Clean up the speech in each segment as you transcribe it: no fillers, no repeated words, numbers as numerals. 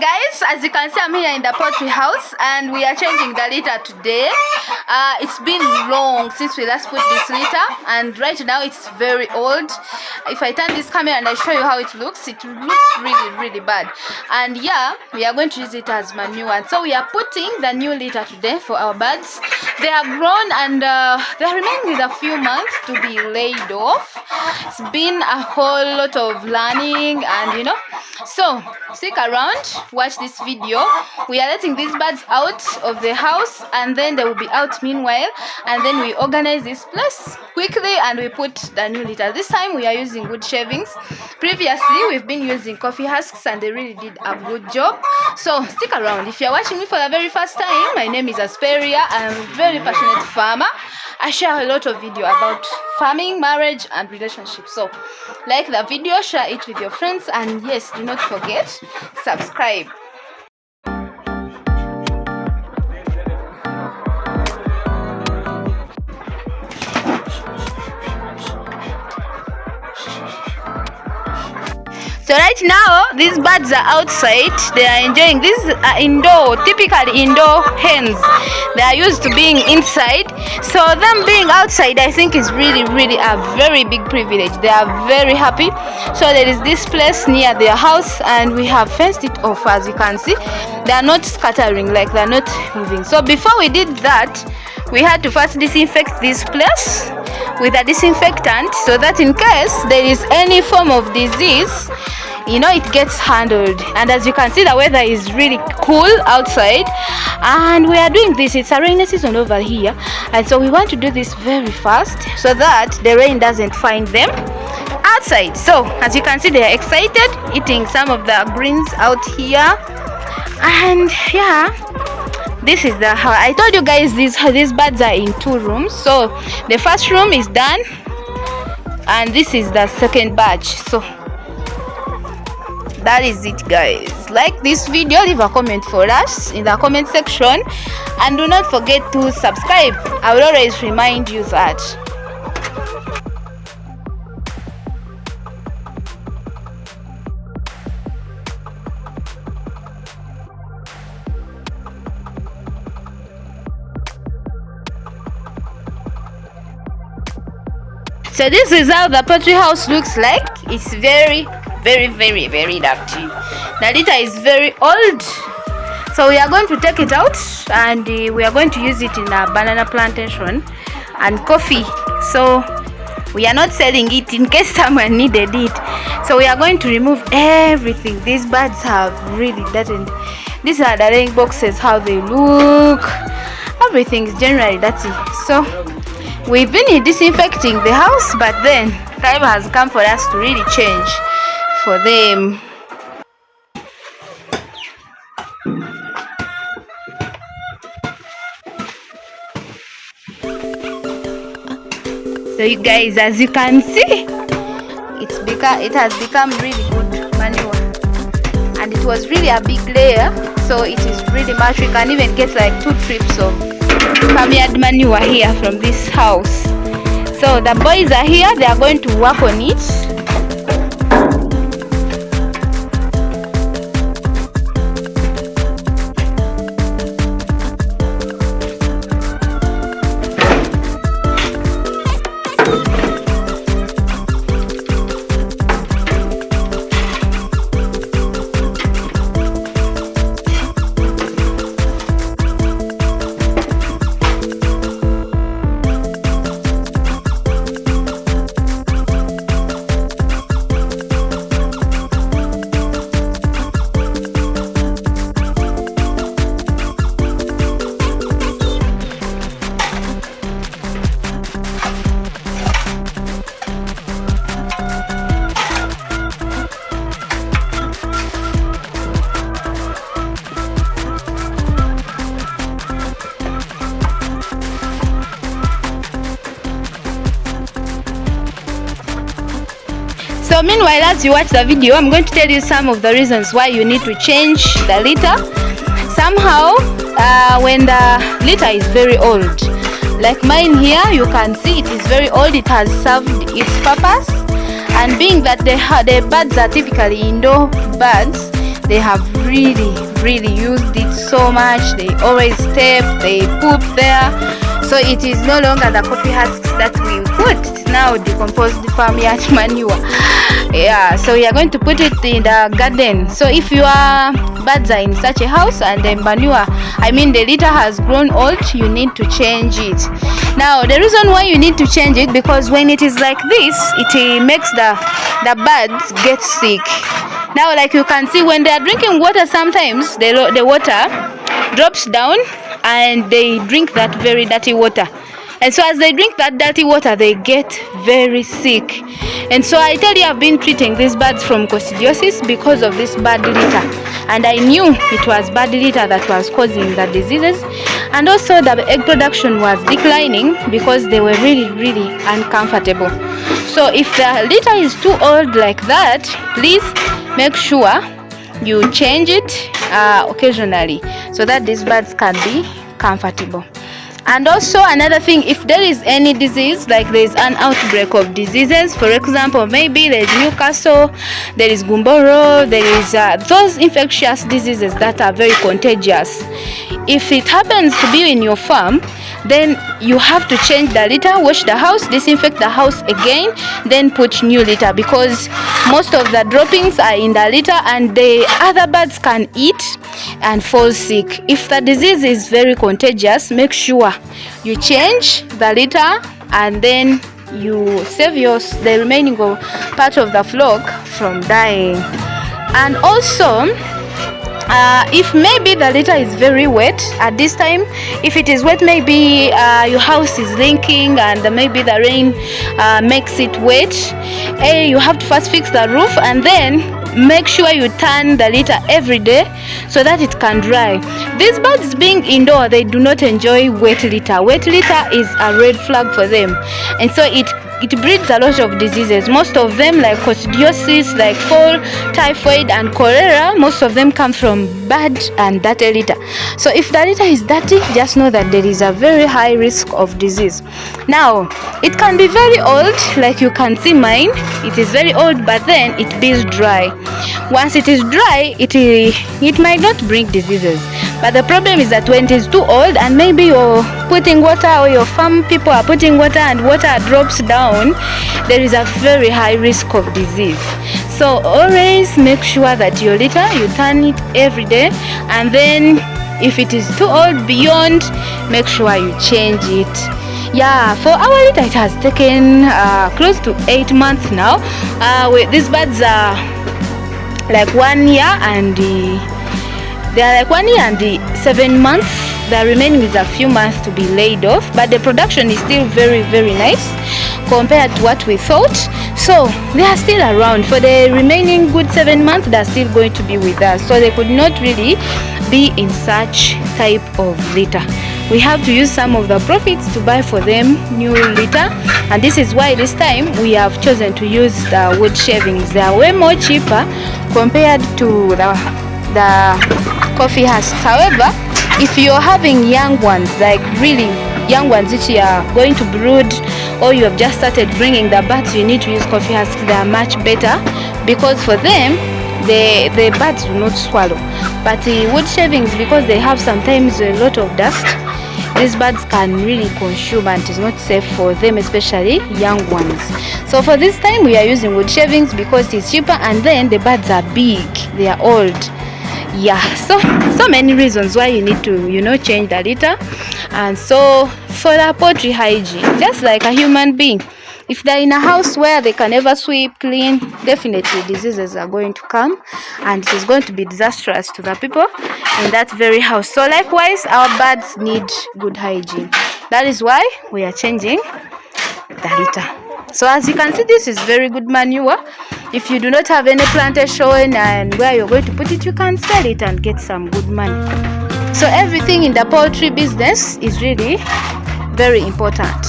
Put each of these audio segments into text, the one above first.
Guys, as you can see, I'm here in the poultry house and we are changing the litter today. It's been long since we last put this litter and right now it's very old. If I turn this camera and I show you how it looks really bad. And yeah, we are going to use it as manure. And so we are putting the new litter today for our birds. They have grown and they are remaining with a few months to be laid off. It's been a whole lot of learning and so stick around, watch this video. We are letting these birds out of the house and then they will be out meanwhile, and then we organize this place quickly and we put the new litter. This time we are using wood shavings. Previously we've been using coffee husks and they really did a good job. So stick around. If you're watching me for the very first time, my name is Asperia. I'm a very passionate farmer. I share a lot of video about farming, marriage and relationships. So like the video, share it with your friends, and yes, do not forget, subscribe. So right now these birds are outside. They are enjoying. These are indoor, typically indoor hens. They are used to being inside, so them being outside I think is really a very big privilege. They are very happy. So there is this place near their house and we have fenced it off. As you can see, they are not scattering, like they are not moving. So before we did that, we had to first disinfect this place with a disinfectant so that in case there is any form of disease, it gets handled. And as you can see, the weather is really cool outside and we are doing this. It's a rainy season over here, and so we want to do this very fast so that the rain doesn't find them outside. So as you can see, they are excited eating some of the greens out here. And yeah, this is the house. I told you guys these birds are in 2 rooms. So the first room is done and this is the second batch. So that is it, guys. Like this video, leave a comment for us in the comment section and do not forget to subscribe. I will always remind you that. So this is how the poultry house looks like. It's very dirty. The litter is very old, so we are going to take it out and we are going to use it in a banana plantation and coffee. So we are not selling it in case someone needed it. So we are going to remove everything. These birds have really dirty. These are the laying boxes, how they look. Everything is generally dirty. So we've been disinfecting the house, but then time has come for us to really change for them. So you guys, as you can see, it has become really good manure, and it was really a big layer, so it is really much. We can even get like 2 trips of farmyard manure here from this house. So the boys are here, they are going to work on it. So meanwhile, as you watch the video, I'm going to tell you some of the reasons why you need to change the litter. Somehow, when the litter is very old, like mine here, you can see it is very old. It has served its purpose, and being that the birds are typically indoor birds, they have really used it so much. They always step, they poop there. So it is no longer the coffee husks that we put. It's now decomposed farmyard manure. Yeah, so we are going to put it in the garden. So if your birds are in such a house and the manure, the litter has grown old, you need to change it. Now the reason why you need to change it, because when it is like this, it makes the birds get sick. Now, like you can see, when they are drinking water, sometimes the water drops down and they drink that very dirty water. And so as they drink that dirty water, they get very sick. And so I tell you, I've been treating these birds from coccidiosis because of this bad litter. And I knew it was bad litter that was causing the diseases. And also the egg production was declining because they were really uncomfortable. So if the litter is too old like that, please make sure you change it occasionally so that these birds can be comfortable. And also another thing, if there is any disease, like there is an outbreak of diseases, for example, maybe there is Newcastle, there is Gumboro, there is those infectious diseases that are very contagious. If it happens to be in your farm, then you have to change the litter, wash the house, disinfect the house again, then put new litter, because most of the droppings are in the litter and the other birds can eat and fall sick. If the disease is very contagious, make sure you change the litter and then you save the remaining part of the flock from dying. And also, if maybe the litter is very wet at this time, if it is wet, maybe your house is leaking and maybe the rain makes it wet, you have to first fix the roof and then make sure you turn the litter every day so that it can dry. These birds being indoor, they do not enjoy wet litter. Wet litter is a red flag for them, and so it breeds a lot of diseases. Most of them, like coccidiosis, like fall, typhoid and cholera, most of them come from bad and dirty litter. So if the litter is dirty, just know that there is a very high risk of disease. Now it can be very old, like you can see mine, it is very old, but then it is dry. Once it is dry, it might not bring diseases, but the problem is that when it is too old and maybe you're putting water, or your farm people are putting water and water drops down, there is a very high risk of disease. So always make sure that your litter, you turn it every day, and then if it is too old beyond, make sure you change it. Yeah, for our litter it has taken close to 8 months now. These birds are like 1 year and they are like 1 year and 7 months. The remaining is a few months to be laid off, but the production is still very nice compared to what we thought. So they are still around for the remaining good 7 months. They are still going to be with us, so they could not really be in such type of litter. We have to use some of the profits to buy for them new litter, and this is why this time we have chosen to use the wood shavings. They are way more cheaper compared to the coffee husks. However, if you're having young ones, like really young ones which you are going to brood, or you have just started bringing the birds, you need to use coffee husks. They are much better because for them the birds do not swallow. But the wood shavings, because they have sometimes a lot of dust, these birds can really consume and it is not safe for them, especially young ones. So for this time we are using wood shavings because it's cheaper, and then the birds are big, they are old. Yeah, so many reasons why you need to change the litter. And so for the poultry hygiene, just like a human being, if they're in a house where they can never sweep, clean, definitely diseases are going to come and it is going to be disastrous to the people in that very house. So likewise, our birds need good hygiene. That is why we are changing the litter. So as you can see, this is very good manure. If you do not have any plantation and where you're going to put it, you can sell it and get some good money. So everything in the poultry business is really very important.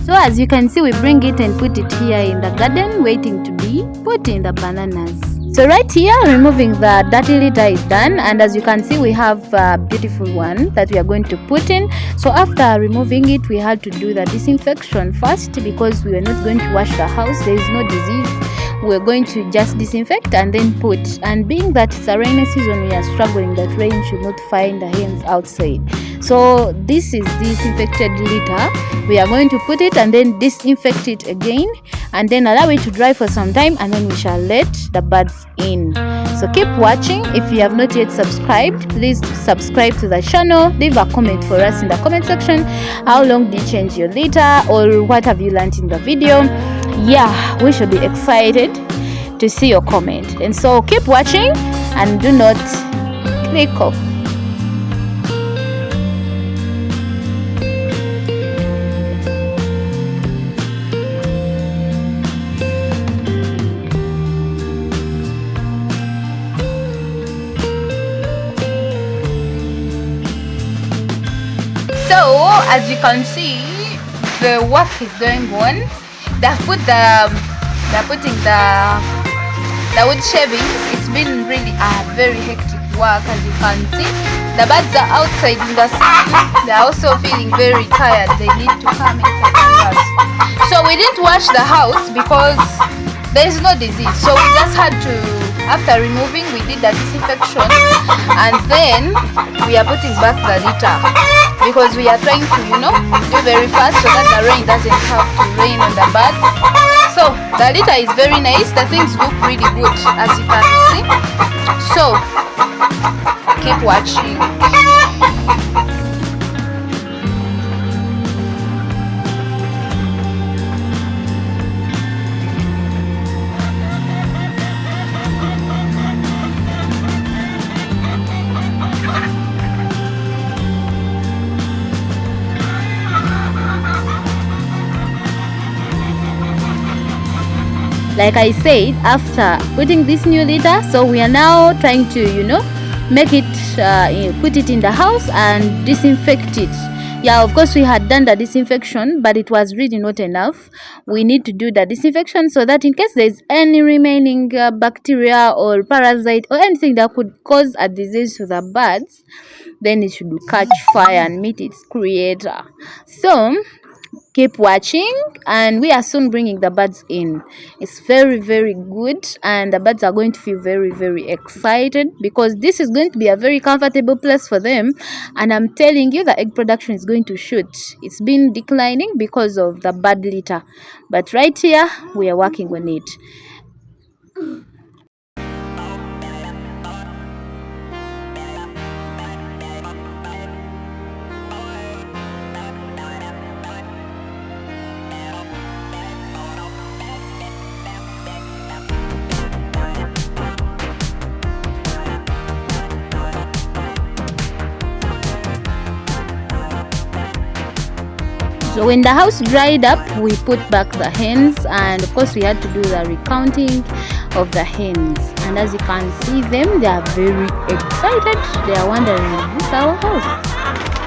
So as you can see, we bring it and put it here in the garden, waiting to be put in the bananas. So right here, removing the dirty litter is done, and as you can see, we have a beautiful one that we are going to put in. So after removing it, we had to do the disinfection first because we were not going to wash the house. There is no disease we're going to just disinfect and then put. And being that it's a rainy season, we are struggling that rain should not find the hens outside. So this is disinfected litter. We are going to put it and then disinfect it again, and then allow it to dry for some time, and then we shall let the birds in. So keep watching. If you have not yet subscribed, please subscribe to the channel. Leave a comment for us in the comment section. How long did you change your litter, or what have you learned in the video? Yeah, we should be excited to see your comment. And so keep watching and do not click off. So as you can see, the work is going on. They're putting the wood shavings. It's been really a very hectic work. As you can see, the birds are outside in the city. They're also feeling very tired. They need to come inside the house. So we didn't wash the house because there is no disease. So we just had to, after removing, we did the disinfection, and then we are putting back the litter, because we are trying to, do very fast so that the rain doesn't have to rain on the birds. So the litter is very nice. The things look really good, as you can see. So keep watching. Like I said, after putting this new litter, so we are now trying to, make it, put it in the house and disinfect it. Yeah, of course we had done the disinfection, but it was really not enough. We need to do the disinfection so that in case there's any remaining bacteria or parasite or anything that could cause a disease to the birds, then it should catch fire and meet its creator. So keep watching, and we are soon bringing the birds in. It's very, very good, and the birds are going to feel very, very excited because this is going to be a very comfortable place for them. And I'm telling you, the egg production is going to shoot. It's been declining because of the bird litter, but right here we are working on it. So when the house dried up, we put back the hens, and of course we had to do the recounting of the hens. And as you can see them, they are very excited. They are wondering, is this our house?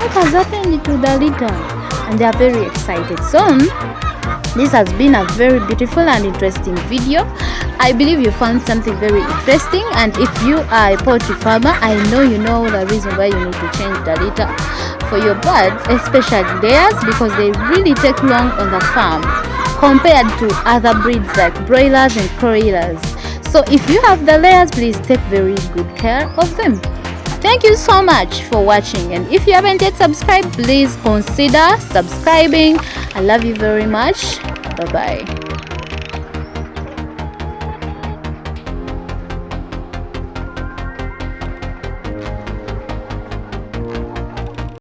What has happened to the litter? And they are very excited. So this has been a very beautiful and interesting video. I believe you found something very interesting, and if you are a poultry farmer, I know you know the reason why you need to change the litter for your birds, especially theirs, because they really take long on the farm compared to other breeds like broilers and broilers. So if you have the layers, please take very good care of them. Thank you so much for watching, and if you haven't yet subscribed, please consider subscribing. I love you very much. Bye bye.